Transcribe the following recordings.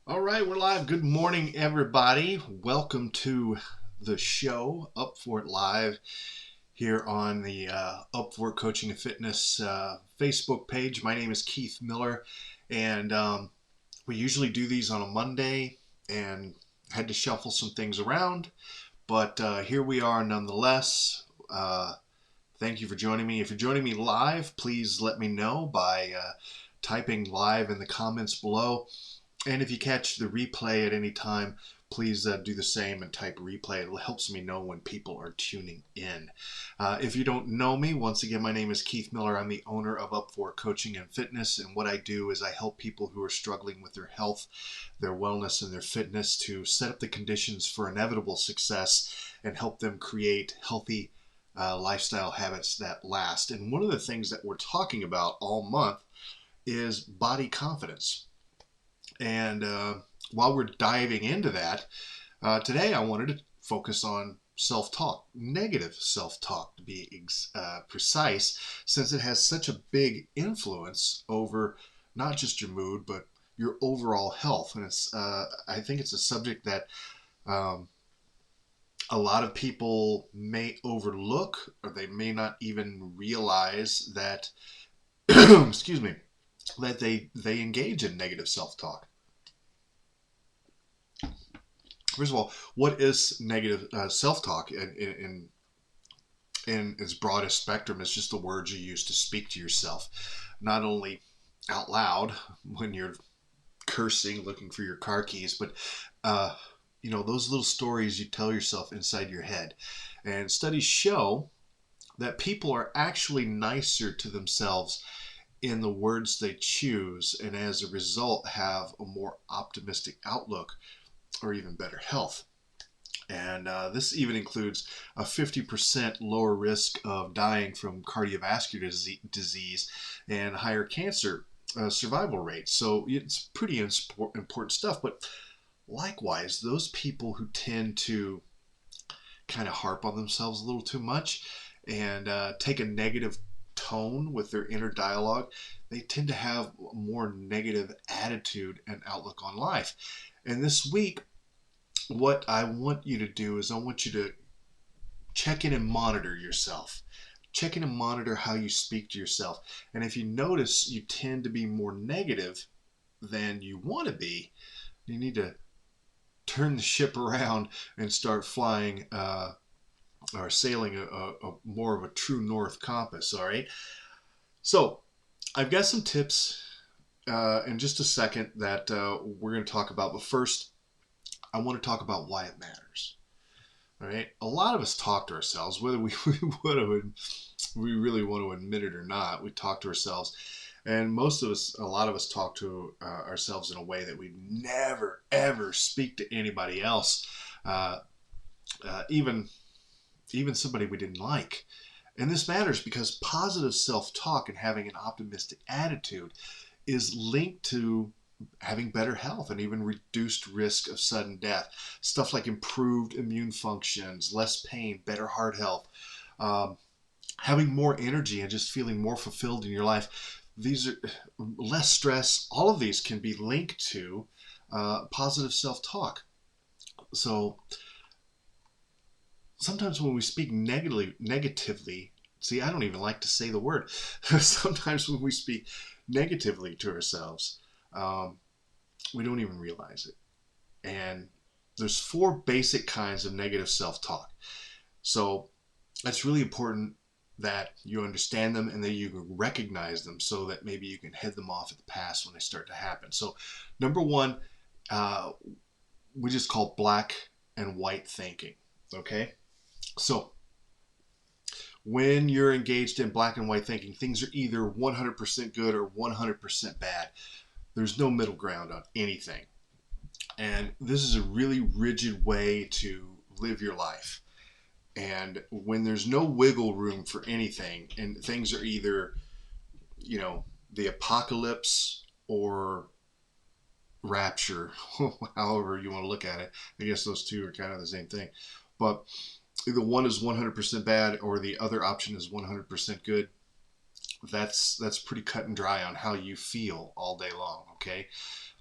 All right, we're live. Good morning, everybody. Welcome to the show, Up For It Live, here on the Up For It Coaching and Fitness Facebook page. My name is Keith Miller, and we usually do these on a Monday and had to shuffle some things around, but here we are nonetheless. Thank you for joining me. If you're joining me live, please let me know by typing live in the comments below. And if you catch the replay at any time, please do the same and type replay. It helps me know when people are tuning in. If you don't know me, once again, my name is Keith Miller. I'm the owner of Up For Coaching and Fitness. And what I do is I help people who are struggling with their health, their wellness, and their fitness to set up the conditions for inevitable success and help them create healthy lifestyle habits that last. And one of the things that we're talking about all month is body confidence. And while we're diving into that, today I wanted to focus on self-talk, negative self-talk to be precise, since it has such a big influence over not just your mood, but your overall health. And I think it's a subject that a lot of people may overlook, or they may not even realize that, excuse me, that they engage in negative self-talk. First of all, what is negative self-talk in its broadest spectrum? Is just the words you use to speak to yourself, not only out loud when you're cursing, looking for your car keys, but those little stories you tell yourself inside your head. And studies show that people are actually nicer to themselves in the words they choose, and as a result have a more optimistic outlook or even better health. And this even includes a 50% lower risk of dying from cardiovascular disease and higher cancer survival rates. So it's pretty important stuff. But likewise, those people who tend to kind of harp on themselves a little too much and take a negative tone with their inner dialogue, they tend to have a more negative attitude and outlook on life. And this week, what I want you to do is I want you to check in and monitor yourself. Check in and monitor how you speak to yourself. And if you notice you tend to be more negative than you want to be, you need to turn the ship around and start flying or sailing a more of a true north compass, all right? So I've got some tips in just a second that we're going to talk about. But first, I want to talk about why it matters. All right. A lot of us talk to ourselves, whether we really want to admit it or not. We talk to ourselves, and a lot of us talk to ourselves in a way that we never ever speak to anybody else, even somebody we didn't like. And this matters because positive self-talk and having an optimistic attitude is linked to having better health and even reduced risk of sudden death. Stuff like improved immune functions, less pain, better heart health, having more energy and just feeling more fulfilled in your life. These are less stress. All of these can be linked to positive self-talk. So sometimes when we speak negatively, see, I don't even like to say the word. Sometimes when we speak negatively to ourselves, we don't even realize it. And there's 4 basic kinds of negative self-talk. So it's really important that you understand them and that you can recognize them so that maybe you can head them off at the pass when they start to happen. So number 1, we just call black and white thinking. Okay? So when you're engaged in black and white thinking, things are either 100% good or 100% bad. There's no middle ground on anything. And this is a really rigid way to live your life. And when there's no wiggle room for anything, and things are either, the apocalypse or rapture, however you want to look at it. I guess those two are kind of the same thing. But either one is 100% bad or the other option is 100% good. That's pretty cut and dry on how you feel all day long, okay?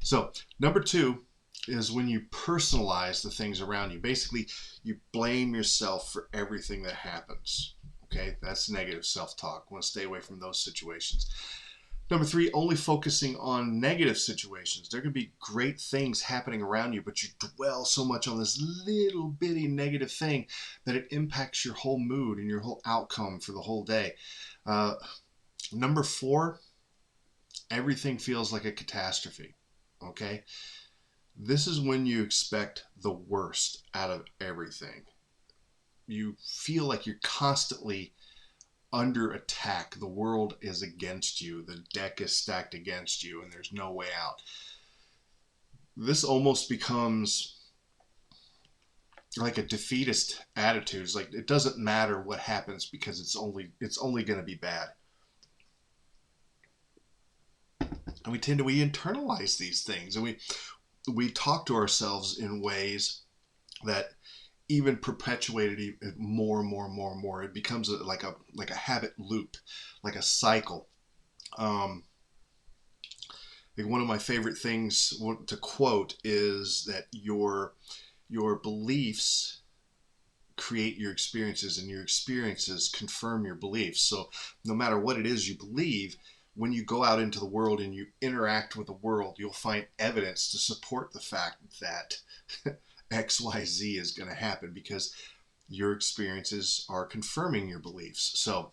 So number 2 is when you personalize the things around you. Basically, you blame yourself for everything that happens. Okay, that's negative self-talk. I want to stay away from those situations. Number three, only focusing on negative situations. There can be great things happening around you, but you dwell so much on this little bitty negative thing that it impacts your whole mood and your whole outcome for the whole day. Number four, everything feels like a catastrophe. Okay? This is when you expect the worst out of everything. You feel like you're constantly under attack. The world is against you. The deck is stacked against you, and there's no way out. This almost becomes like a defeatist attitude. It's like it doesn't matter what happens because it's only going to be bad. And we internalize these things, and we talk to ourselves in ways that even perpetuated more and more and more and more. It becomes like a habit loop, like a cycle. Like one of my favorite things to quote is that your beliefs create your experiences, and your experiences confirm your beliefs. So no matter what it is you believe, when you go out into the world and you interact with the world, you'll find evidence to support the fact that XYZ is going to happen because your experiences are confirming your beliefs. So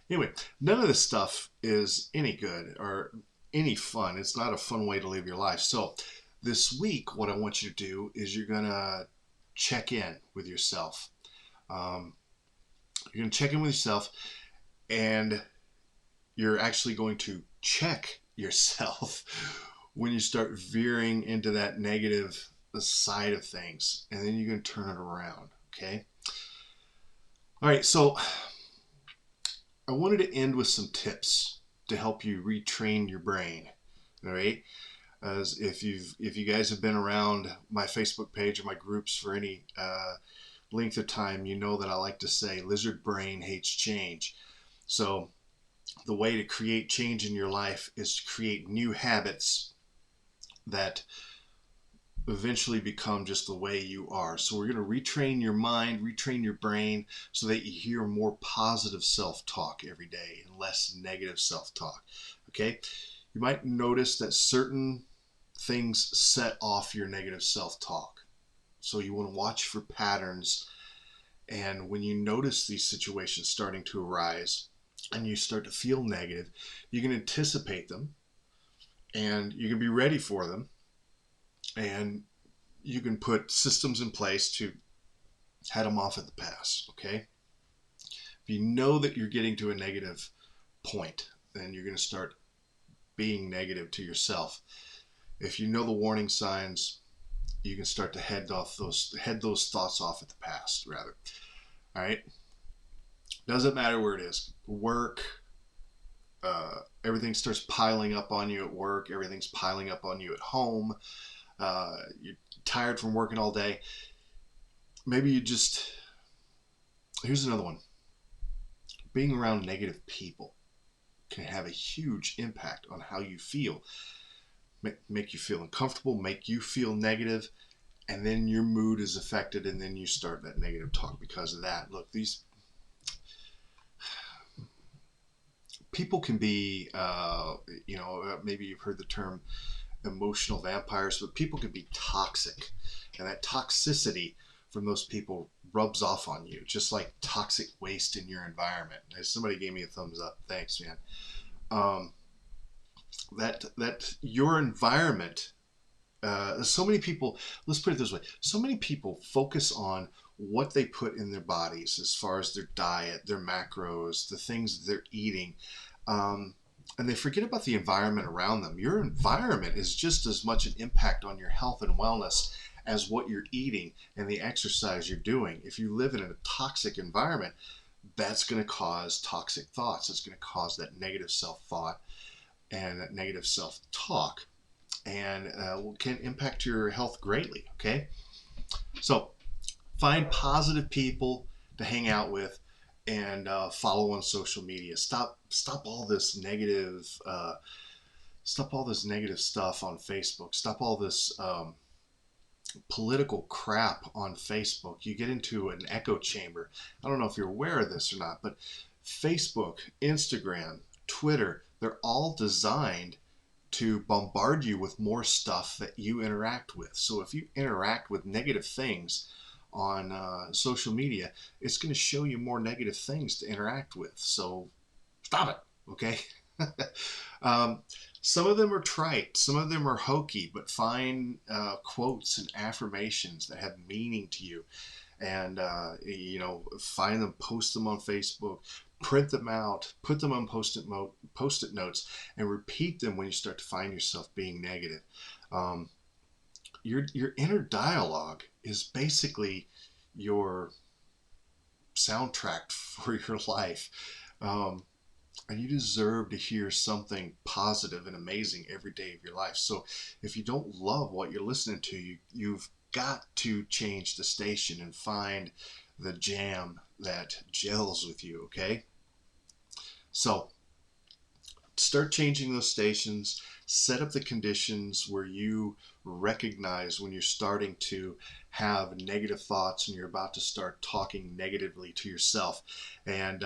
anyway, none of this stuff is any good or any fun. It's not a fun way to live your life. So this week, what I want you to do is you're going to check in with yourself. You're going to check in with yourself, and you're actually going to check yourself when you start veering into that negative side of things, and then you're going to turn it around. Okay. All right. So I wanted to end with some tips to help you retrain your brain. All right. As if you guys have been around my Facebook page or my groups for any length of time, you know that I like to say lizard brain hates change. So the way to create change in your life is to create new habits that eventually become just the way you are. So we're going to retrain your mind, retrain your brain so that you hear more positive self-talk every day and less negative self-talk. Okay? You might notice that certain things set off your negative self-talk. So you want to watch for patterns, and when you notice these situations starting to arise and you start to feel negative, you can anticipate them and you can be ready for them. And you can put systems in place to head them off at the pass, okay? If you know that you're getting to a negative point, then you're going to start being negative to yourself. If you know the warning signs, you can start to head those thoughts off at the pass, rather. All right? Doesn't matter where it is. Work, everything starts piling up on you at work. Everything's piling up on you at home. You're tired from working all day. Maybe here's another one. Being around negative people can have a huge impact on how you feel. Make you feel uncomfortable, make you feel negative, and then your mood is affected, and then you start that negative talk because of that. Look, these people can be, maybe you've heard the term emotional vampires, but people can be toxic, and that toxicity from those people rubs off on you, just like toxic waste in your environment. Somebody gave me a thumbs up. Thanks, man. That your environment, so many people, let's put it this way, so many people focus on what they put in their bodies as far as their diet, their macros, the things they're eating, and they forget about the environment around them. Your environment is just as much an impact on your health and wellness as what you're eating and the exercise you're doing. If you live in a toxic environment, that's going to cause toxic thoughts. It's going to cause that negative self-thought and that negative self-talk, and can impact your health greatly. Okay, so find positive people to hang out with and follow on social media. Stop all this negative stuff on Facebook. Stop all this political crap on Facebook, you get into an echo chamber. I don't know if you're aware of this or not, but Facebook, Instagram, Twitter, they're all designed to bombard you with more stuff that you interact with. So if you interact with negative things on social media, it's going to show you more negative things to interact with. So stop it, okay? um, some of them are trite, some of them are hokey, but find quotes and affirmations that have meaning to you, and find them, post them on Facebook, print them out, put them on post-it notes, and repeat them when you start to find yourself being negative. Um, your inner dialogue is basically your soundtrack for your life. Um, and you deserve to hear something positive and amazing every day of your life. So if you don't love what you're listening to, you've got to change the station and find the jam that gels with you, okay? So start changing those stations, set up the conditions where you recognize when you're starting to have negative thoughts and you're about to start talking negatively to yourself. And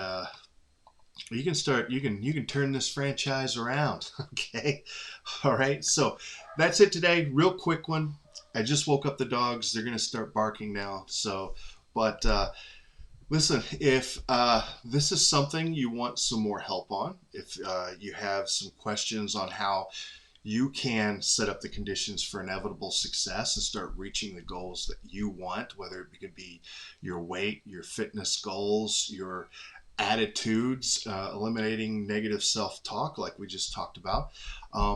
you can turn this franchise around. Okay, all right, so that's it today. Real quick one. I just woke up the dogs. They're going to start barking now. So but listen, if this is something you want some more help on, if you have some questions on how you can set up the conditions for inevitable success and start reaching the goals that you want, whether it could be your weight, your fitness goals, your attitudes, eliminating negative self-talk like we just talked about,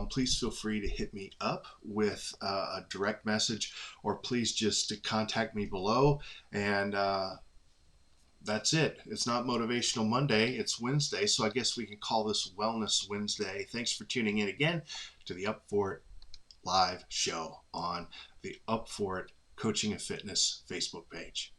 please feel free to hit me up with a direct message, or please just contact me below. And that's it. It's not Motivational Monday, it's Wednesday, so I guess we can call this Wellness Wednesday. Thanks for tuning in again to the Up For It live show on the Up For It Coaching and Fitness Facebook page.